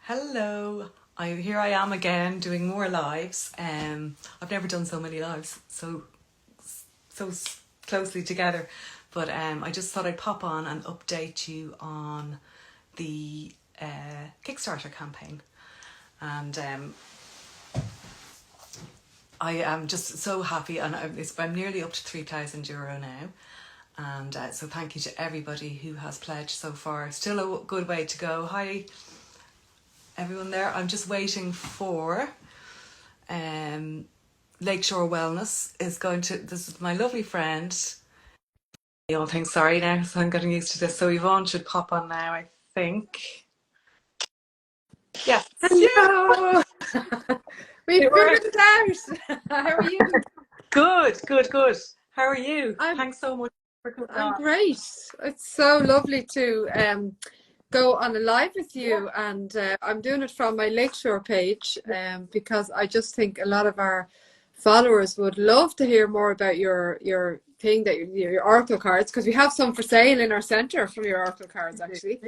Hello, here I am again doing more lives. I've never done so many lives so closely together, but I just thought I'd pop on and update you on the Kickstarter campaign, and I am just so happy, and I'm nearly up to €3,000 now. And so thank you to everybody who has pledged so far. Still a good way to go. Hi everyone there. I'm just waiting for Lakeshore Wellness is going to, this is my lovely friend. You all think, sorry now, so I'm getting used to this. So Yvonne should pop on now, I think. Yes. Hello. We figured it out. How are you? Good. How are you? Thanks so much for coming on. I'm great. It's so lovely to go on a live with you, and I'm doing it from my Lakeshore page because I just think a lot of our followers would love to hear more about your thing, that your oracle cards, because we have some for sale in our centre from your oracle cards actually.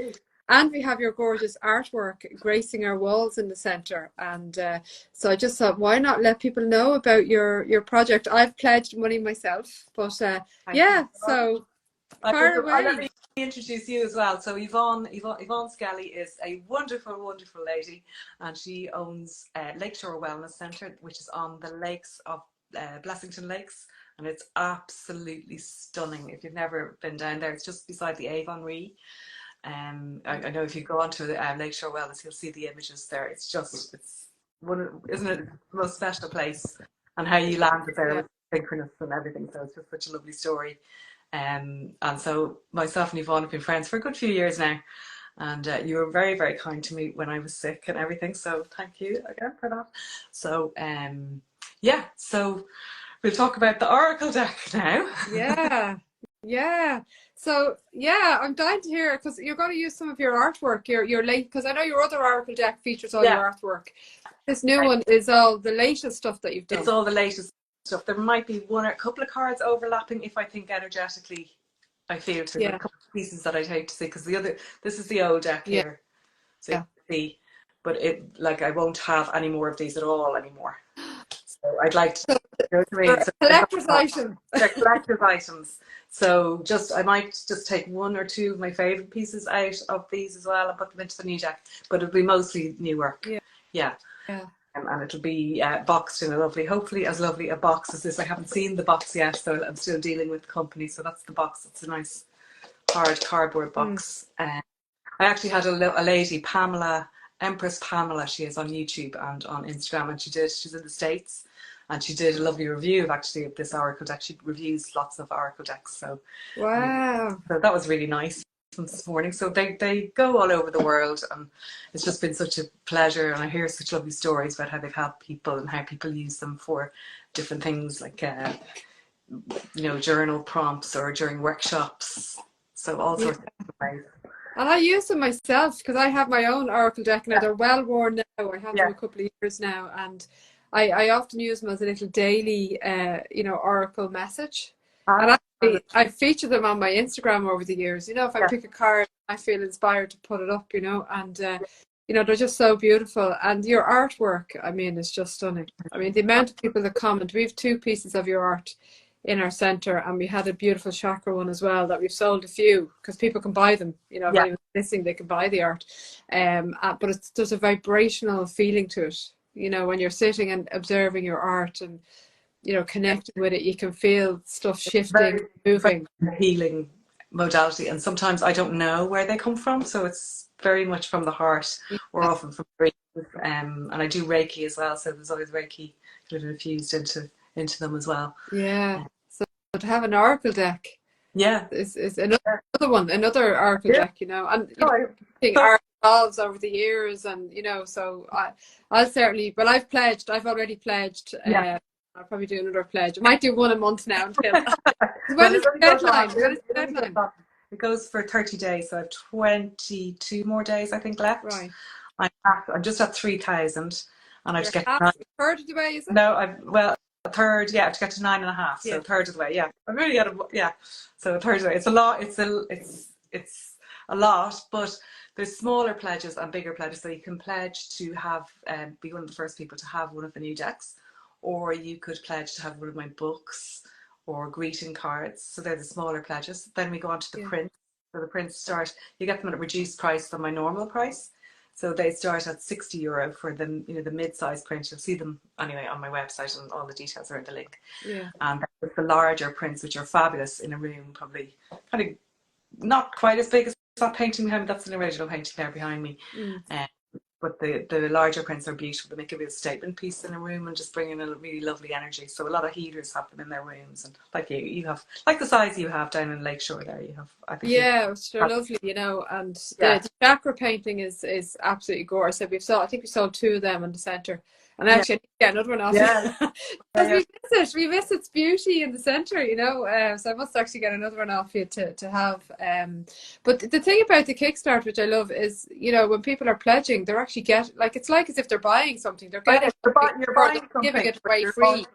And we have your gorgeous artwork gracing our walls in the centre. And so I just thought, why not let people know about your project? I've pledged money myself, but yeah, so far away. Let me introduce you as well. So Yvonne Skelly is a wonderful, wonderful lady, and she owns Lakeshore Wellness Centre, which is on the lakes of Blessington Lakes, and it's absolutely stunning. If you've never been down there, it's just beside the Avon Ree. I know if you go onto Lakeshore Wellness, you'll see the images there. It's one, isn't it, the most special place, and how you landed there with synchronous and everything. So it's just such a lovely story. And so myself and Yvonne have been friends for a good few years now, and you were very, very kind to me when I was sick and everything. So thank you again for that. So yeah, so we'll talk about the Oracle deck now. Yeah. So yeah, I'm dying to hear, because you're going to use some of your artwork, your late, because I know your other Oracle deck features all your artwork. This new one is all the latest stuff that you've done. It's all the latest stuff. There might be one or a couple of cards overlapping if I think energetically I feel to. A couple of pieces that I'd hate to see, because this is the old deck here. So you can see, but I won't have any more of these at all anymore. So I'd like to, you know what I mean? So collector's items. They're collector's items. So I might just take one or two of my favourite pieces out of these as well and put them into the new deck. But it'll be mostly new work. Yeah. And it'll be boxed in hopefully as lovely a box as this. I haven't seen the box yet, so I'm still dealing with the company. So that's the box. It's a nice hard cardboard box. I actually had a lady, Empress Pamela, she is on YouTube and on Instagram, and she's in the States, and she did a lovely review of this Oracle deck. She reviews lots of Oracle decks. So wow. So that was really nice this morning. So they go all over the world, and it's just been such a pleasure, and I hear such lovely stories about how they've helped people and how people use them for different things, like journal prompts or during workshops, so all sorts of ways. And I use them myself, because I have my own Oracle deck now. They're well worn now. I have them a couple of years now, and I often use them as a little daily Oracle message. And I feature them on my Instagram over the years. If I pick a card, I feel inspired to put it up, and they're just so beautiful. And your artwork, I mean, is just stunning. I mean, the amount of people that comment. We have 2 pieces of your art in our centre, and we had a beautiful chakra one as well that we've sold a few, because people can buy them. If anyone's listening, they can buy the art. But there's a vibrational feeling to it. When you're sitting and observing your art and connecting with it, you can feel stuff shifting, moving. Healing modality, and sometimes I don't know where they come from, so it's very much from the heart, or often from Reiki. And I do Reiki as well, so there's always Reiki kind of infused into them as well. So to have an Oracle deck is another one, another Oracle deck, and I think art evolves over the years, and so I'll certainly, well, I've already pledged. I'll probably do another pledge. I might do one a month now until when is the deadline? It goes for 30 days, so I have 22 more days I think left. Right. I'm just at 3,000, and I have to get a third of the way, is it? No, a third, to get to 9.5, so a third of the way. I'm really so a third of the way. It's a lot. It's a lot, but there's smaller pledges and bigger pledges. So you can pledge to have be one of the first people to have one of the new decks, or you could pledge to have one of my books or greeting cards. So they're the smaller pledges. Then we go on to the prints. So the prints start, you get them at a reduced price from my normal price. So they start at €60 for the, you know, the mid-size print. You'll see them anyway on my website, and all the details are in the link. Yeah. And with the larger prints, which are fabulous in a room, probably kind of not quite as big as that painting behind me. That's an original painting there behind me. But the larger prints are beautiful. They make a real statement piece in a room and just bring in a really lovely energy. So a lot of healers have them in their rooms, and like you have, like the size you have down in Lakeshore there, you have, I think. Yeah, they're lovely, you know, and the chakra painting is absolutely gorgeous. So I think we sold 2 of them in the centre. And actually, I need to get another one off. Yeah. Because we miss its beauty in the centre, you know. So I must actually get another one off you to have. But the thing about the Kickstart, which I love, is, you know, when people are pledging, they're actually it's like as if they're buying something. They're getting you're buying something, giving it away free.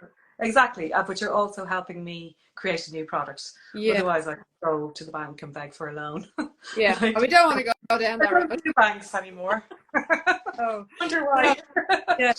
Exactly, but you're also helping me create a new product. Yeah. Otherwise, I could go to the bank and beg for a loan. Yeah, and we don't want to go down that road. I don't do banks anymore. Oh, wonder why. Yeah.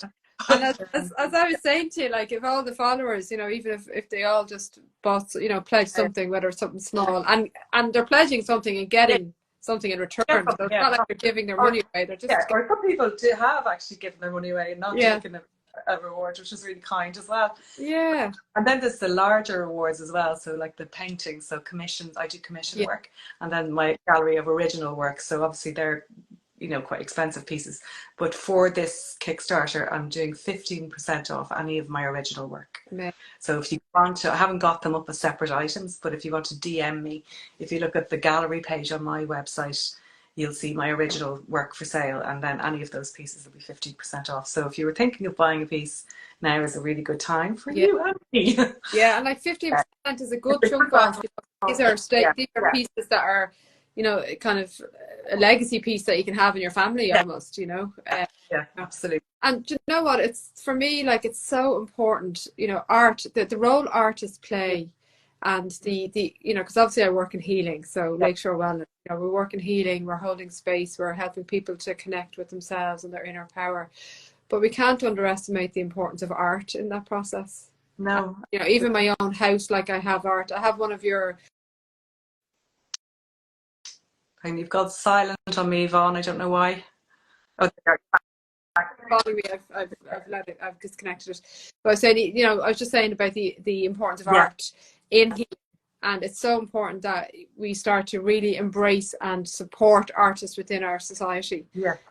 And as I was saying to you, like, if all the followers, you know, even if they all just bought, you know, pledge something, whether it's something small, and they're pledging something and getting something in return. So it's not like they're giving their money away. They're just or some people have actually given their money away and not taken a reward, which is really kind as well. Yeah. And then there's the larger rewards as well. So like the paintings, so commissions, I do commission work, and then my gallery of original work. So obviously they're, you know, quite expensive pieces. But for this Kickstarter, I'm doing 15% off any of my original work. Yeah. So if you want to, I haven't got them up as separate items, but if you want to DM me, if you look at the gallery page on my website, you'll see my original work for sale, and then any of those pieces will be 15% off. So if you were thinking of buying a piece, now is a really good time for you and me. Yeah, and like 15% is a good chunk off. You know, these are pieces that are, you know, kind of a legacy piece that you can have in your family almost, you know. Yeah, absolutely. And you know what, it's, for me, like, it's so important, you know, art, the role artists play, and the you know, because obviously I work in healing, so Lakeshore Wellness, you know, we work in healing, we're holding space, we're helping people to connect with themselves and their inner power, but we can't underestimate the importance of art in that process. No. And, you know, even my own house, like, I have art. I have one of your... And you've got silent on me, Yvonne. I don't know why. Oh, following me, I've disconnected it. But I was saying, you know, I was just saying about the importance of art in healing, and it's so important that we start to really embrace and support artists within our society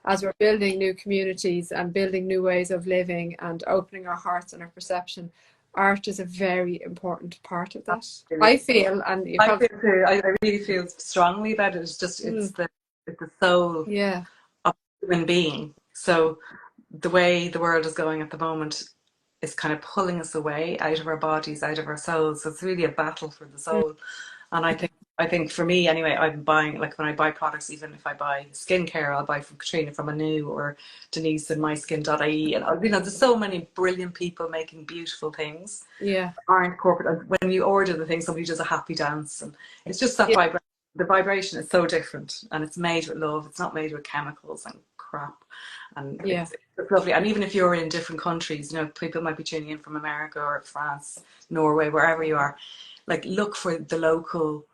as we're building new communities and building new ways of living and opening our hearts and our perception. Art is a very important part of that. Absolutely. I feel, and you I feel too. I really feel strongly about it. It's just it's the soul of a human being. So the way the world is going at the moment is kind of pulling us away out of our bodies, out of our souls. So it's really a battle for the soul. And I think for me anyway, I'm buying, like, when I buy products, even if I buy skincare, I'll buy from Katrina from Anu or Denise and myskin.ie. And, you know, there's so many brilliant people making beautiful things. Yeah. Aren't corporate. And when you order the thing, somebody does a happy dance. And it's just that vibration. The vibration is so different, and it's made with love. It's not made with chemicals and crap. And it's lovely. And even if you're in different countries, you know, people might be tuning in from America or France, Norway, wherever you are, like, look for the local,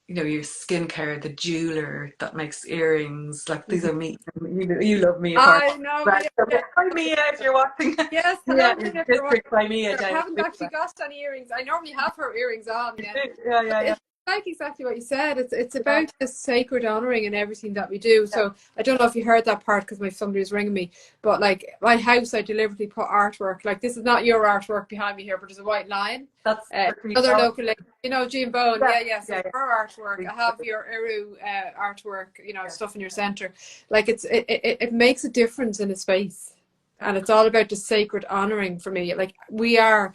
you know, your skincare, the jeweler that makes earrings. Like, these are me. You love me. I know. Right. Hi, Mia, if you're watching. Yes, hello, Mia, if you're watching. By Mia, I haven't actually got any earrings. I normally have her earrings on. Yeah. Like exactly what you said. It's about the sacred honoring and everything that we do. So I don't know if you heard that part, because somebody was ringing me, but like, my house, I deliberately put artwork. Like, this is not your artwork behind me here, but there's a white lion. That's another local lady, you know, Jean Bone. So her artwork. I have your Eru artwork, you know, stuff in your center. Like, it makes a difference in a space, and it's all about the sacred honoring for me. Like, we are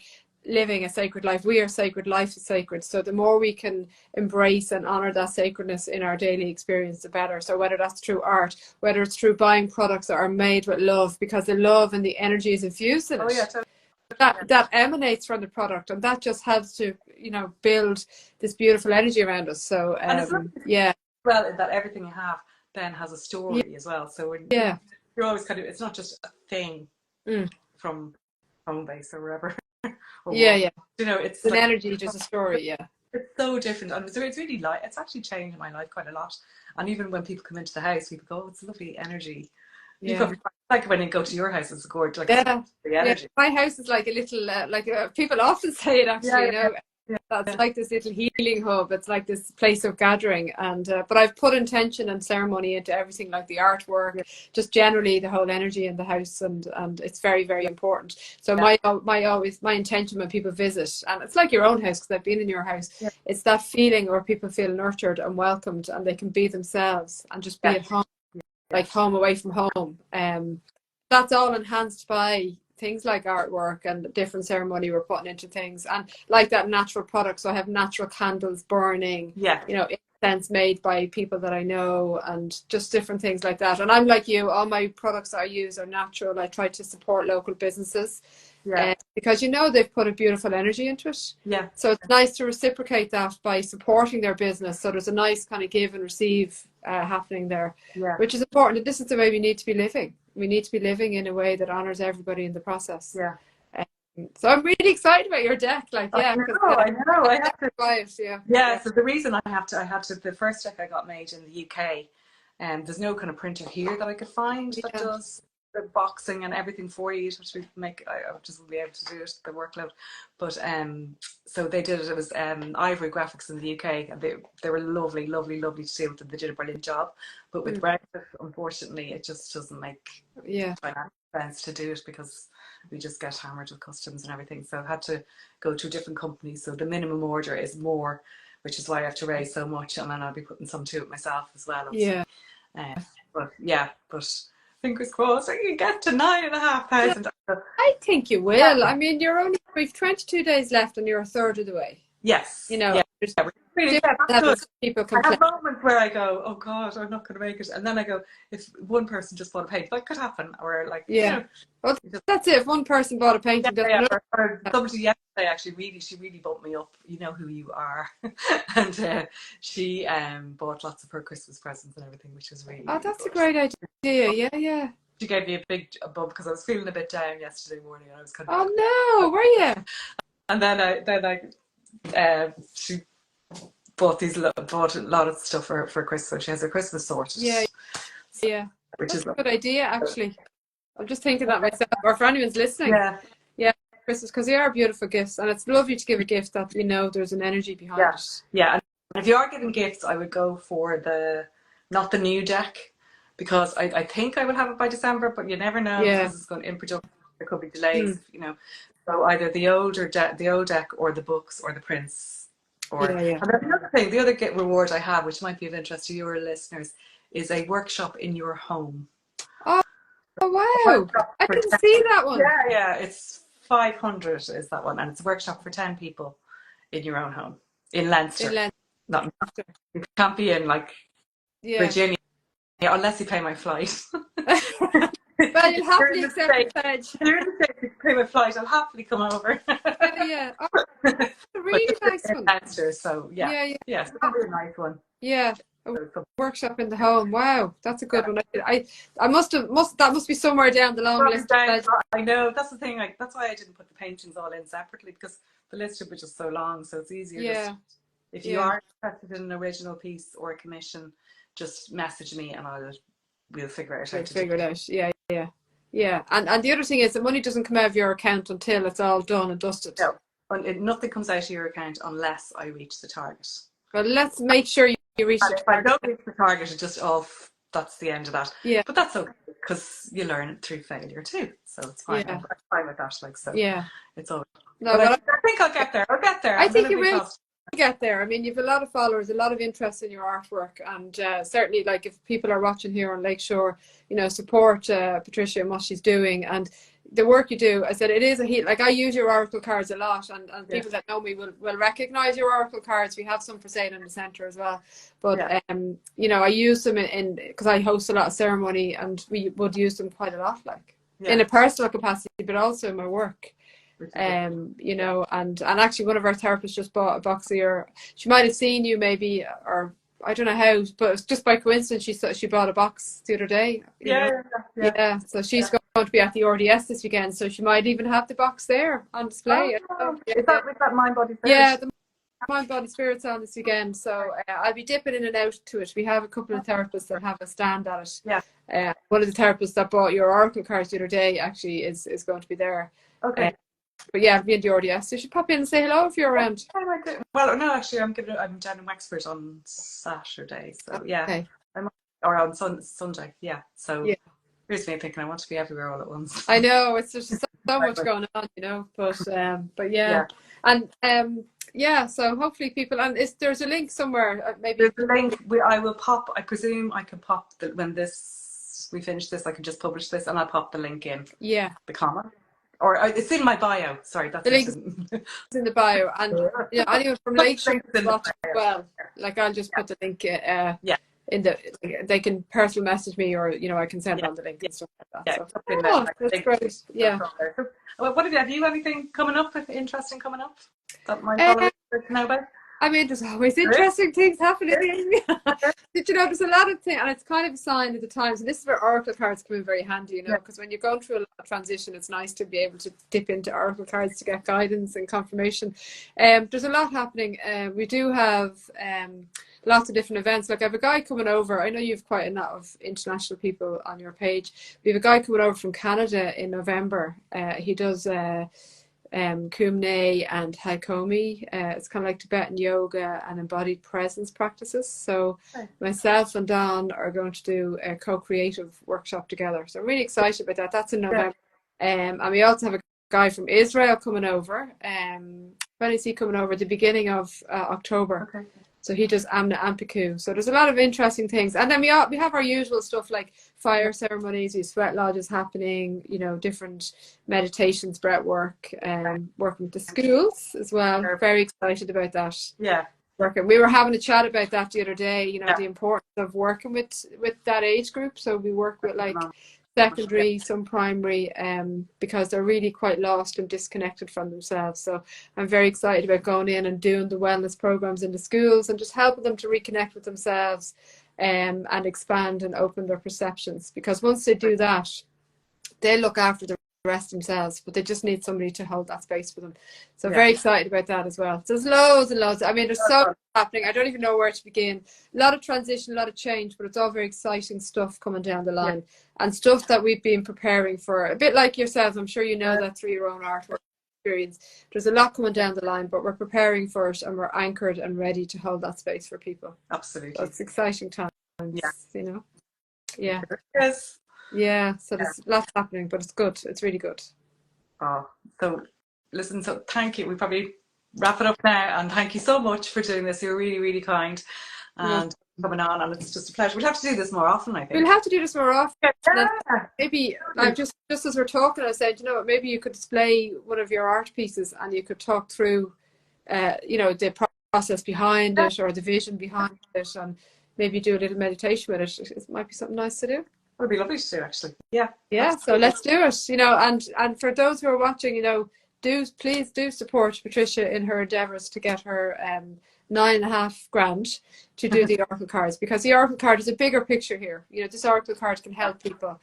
living a sacred life. We are sacred. Life is sacred. So the more we can embrace and honor that sacredness in our daily experience, the better. So whether that's through art, whether it's through buying products that are made with love, because the love and the energy is infused in it. That emanates from the product, and that just helps to, you know, build this beautiful energy around us. So well, that everything you have, then has a story as well. So when you're always kind of, it's not just a thing from home base or wherever. Or yeah. You know, it's an like, energy, just a story. Yeah. It's so different, and so it's really like, it's actually changed my life quite a lot. And even when people come into the house, people go, "Oh, it's lovely energy." You Yeah. probably like when you go to your house, it's gorgeous. Like, Yeah. the energy. My house is like a little, people often say it actually, you know, Yeah. that's like this little healing hub. It's like this place of gathering. And, but I've put intention and ceremony into everything, like the artwork, just generally the whole energy in the house. And it's very, very important. So my intention when people visit, and it's like your own house, because I've been in your house, it's that feeling where people feel nurtured and welcomed, and they can be themselves and just be at home, like home away from home. That's all enhanced by things like artwork and different ceremony we're putting into things, and like that natural product. So I have natural candles burning, you know, incense made by people that I know, and just different things like that. And I'm like you, all my products I use are natural. I try to support local businesses because, you know, they've put a beautiful energy into it. So it's nice to reciprocate that by supporting their business. So there's a nice kind of give and receive happening there, which is important. And this is the way we need to be living. We need to be living in a way that honors everybody in the process. So I'm really excited about your deck. Like, I know. I have to buy it. So the reason I had to, the first deck I got made in the UK, there's no kind of printer here that I could find that does the boxing and everything for you. To make, I just wouldn't be able to do it, the workload. But so they did it. It was Ivory Graphics in the UK, and they were lovely, lovely, lovely to deal with them. They did a brilliant job. But with Brexit, unfortunately, it just doesn't make financial sense to do it, because we just get hammered with customs and everything. So I had to go to a different company. So the minimum order is more, which is why I have to raise so much, and then I'll be putting some to it myself as well. Obviously. But fingers crossed I can get to 9,500. I think you will. I mean, we've 22 days left and you're a third of the way. Yes. You know, really, people I have moments where I go, "Oh God, I'm not going to make it," and then I go, "If one person just bought a paint, that could happen," or like, you know, well, that's it. If one person bought a painting, or somebody yesterday actually she really bumped me up. You know who you are, and she bought lots of her Christmas presents and everything, which was really. Oh, that's a great idea. Yeah. She gave me a big bump because I was feeling a bit down yesterday morning, and I was kind of. Oh no, were you? And then she bought a lot of stuff for Christmas. So she has a Christmas sorted. Which is a good idea, actually. I'm just thinking that myself, or for anyone's listening. Christmas, because they are beautiful gifts, and it's lovely to give a gift that you know there's an energy behind it. And if you are giving gifts, I would go for not the new deck, because I think I will have it by December, but you never know, because it's going in production. There could be delays, you know. So either the old deck, or the books, or the prints. And then another thing, the other reward I have, which might be of interest to your listeners, is a workshop in your home. Oh wow! I can see that one. Yeah, it's 500 is that one, and it's a workshop for 10 people in your own home in Leinster. Not you can't be in like Virginia unless you pay my flight. Well, you'll happily accept the pledge. If you pay my flight, I'll happily come over. Oh, a really nice one. Answer, so it's probably a nice one. A workshop in the home. Wow, that's a good one. I must be somewhere down the long list. I know, that's the thing. Like, that's why I didn't put the paintings all in separately, because the list was just so long. So it's easier. If you are interested in an original piece or a commission, just message me and we'll figure it out. Yeah. And the other thing is, the money doesn't come out of your account until it's all done and dusted. No, nothing comes out of your account unless I reach the target. But let's make sure you reach the target. If I don't reach the target, it's just off. That's the end of that. But that's okay, because you learn through failure too. So it's fine. I'm fine with that. Like, so it's all. No, but I think I'll get there. I think you will get there. I mean, you've a lot of followers, a lot of interest in your artwork, and certainly, like, if people are watching here on Lakeshore, you know, support Patricia and what she's doing and the work you do. I said it is a heat. Like, I use your oracle cards a lot, and people that know me will recognize your oracle cards. We have some for sale in the centre as well, but you know, I use them in because I host a lot of ceremony, and we would use them quite a lot, like in a personal capacity, but also in my work. You know, and actually one of our therapists just bought a box of your, she might have seen you maybe, or I don't know how, but it's just by coincidence she bought a box the other day. Yeah. So she's going to be at the RDS this weekend, so she might even have the box there on display. Oh, is that with that Mind Body Spirit? Yeah, the Mind Body Spirit's on this weekend, so I'll be dipping in and out to it. We have a couple of therapists that have a stand at it. Yeah. One of the therapists that bought your oracle cards the other day actually is going to be there. Okay. But yeah, be in the RDS. So you should pop in and say hello if you're around. Well, no, actually, I'm down in Wexford on Saturday, so yeah, okay. or on Sunday, yeah. So here's me thinking I want to be everywhere all at once. I know it's just so much going on, you know. But yeah. And yeah. So hopefully people, and there's a link somewhere. Maybe there's a link. I will pop. I presume I can pop when we finish this. I can just publish this, and I'll pop the link in. Yeah. The comment. Or it's in my bio. Sorry, that's the link in the bio, and yeah, anyone from Lakeshore as well. Like I'll just put the link. In the they can personal message me, or you know I can send on the link and stuff like that. So. That's great. Yeah. What have you anything coming up? Interesting coming up that my followers know about? I mean, there's always interesting things happening. Did you know there's a lot of things, and it's kind of a sign of the times. And this is where oracle cards come in very handy, you know, because when you're going through a lot of transition, it's nice to be able to dip into oracle cards to get guidance and confirmation. There's a lot happening. We do have lots of different events. Like I have a guy coming over. I know you've quite a lot of international people on your page. We have a guy coming over from Canada in November. He does Kumne and Haikomi. It's kind of like Tibetan yoga and embodied presence practices. So myself and Don are going to do a co-creative workshop together. So I'm really excited about that. That's in November. And we also have a guy from Israel coming over. When is he coming over? At the beginning of October. Okay. So he does Amna Ampiku. So there's a lot of interesting things. And then we have our usual stuff like fire ceremonies, sweat lodges happening, you know, different meditations, breath work, working with the schools as well. We're very excited about that. Yeah. We were having a chat about that the other day, you know, the importance of working with that age group. So we work with like secondary, some primary, because they're really quite lost and disconnected from themselves. So I'm very excited about going in and doing the wellness programs in the schools and just helping them to reconnect with themselves and expand and open their perceptions. Because once they do that, they look after the rest themselves, but they just need somebody to hold that space for them. So I'm very excited about that as well. So there's loads and loads. I mean, there's so much happening. I don't even know where to begin. A lot of transition, a lot of change, but it's all very exciting stuff coming down the line and stuff that we've been preparing for. A bit like yourselves, I'm sure you know that through your own artwork experience. There's a lot coming down the line, but we're preparing for it and we're anchored and ready to hold that space for people. Absolutely. So it's exciting times, you know. Yeah. Yes. Yeah, so there's lots happening, but it's good. It's really good. Oh, so listen, so thank you. We probably wrap it up now, and thank you so much for doing this. You're really, really kind and coming on, and it's just a pleasure. We'll have to do this more often, I think. We'll have to do this more often. Maybe just as we're talking, I said, you know what, maybe you could display one of your art pieces and you could talk through, you know, the process behind it or the vision behind it, and maybe do a little meditation with it. It might be something nice to do. It would be lovely to do, actually. Yeah. So let's do it. You know, and for those who are watching, you know, please do support Patricia in her endeavours to get her $9.5 grand to do the oracle cards, because the oracle card is a bigger picture here. You know, this oracle card can help people.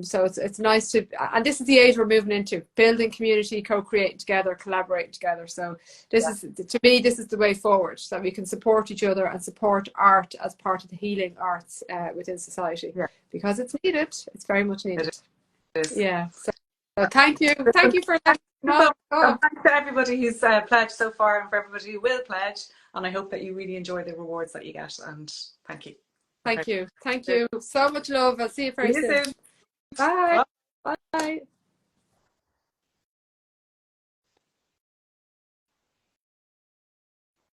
So it's nice to, and this is the age we're moving into, building community, co-creating together, collaborating together. So this is, to me, this is the way forward, so that we can support each other and support art as part of the healing arts within society, because it's needed. It's very much needed. Yeah. So thank you for that. Thanks to everybody who's pledged so far, and for everybody who will pledge. And I hope that you really enjoy the rewards that you get. And thank you. Thank you. So much love. I'll see you very soon. Bye. Bye.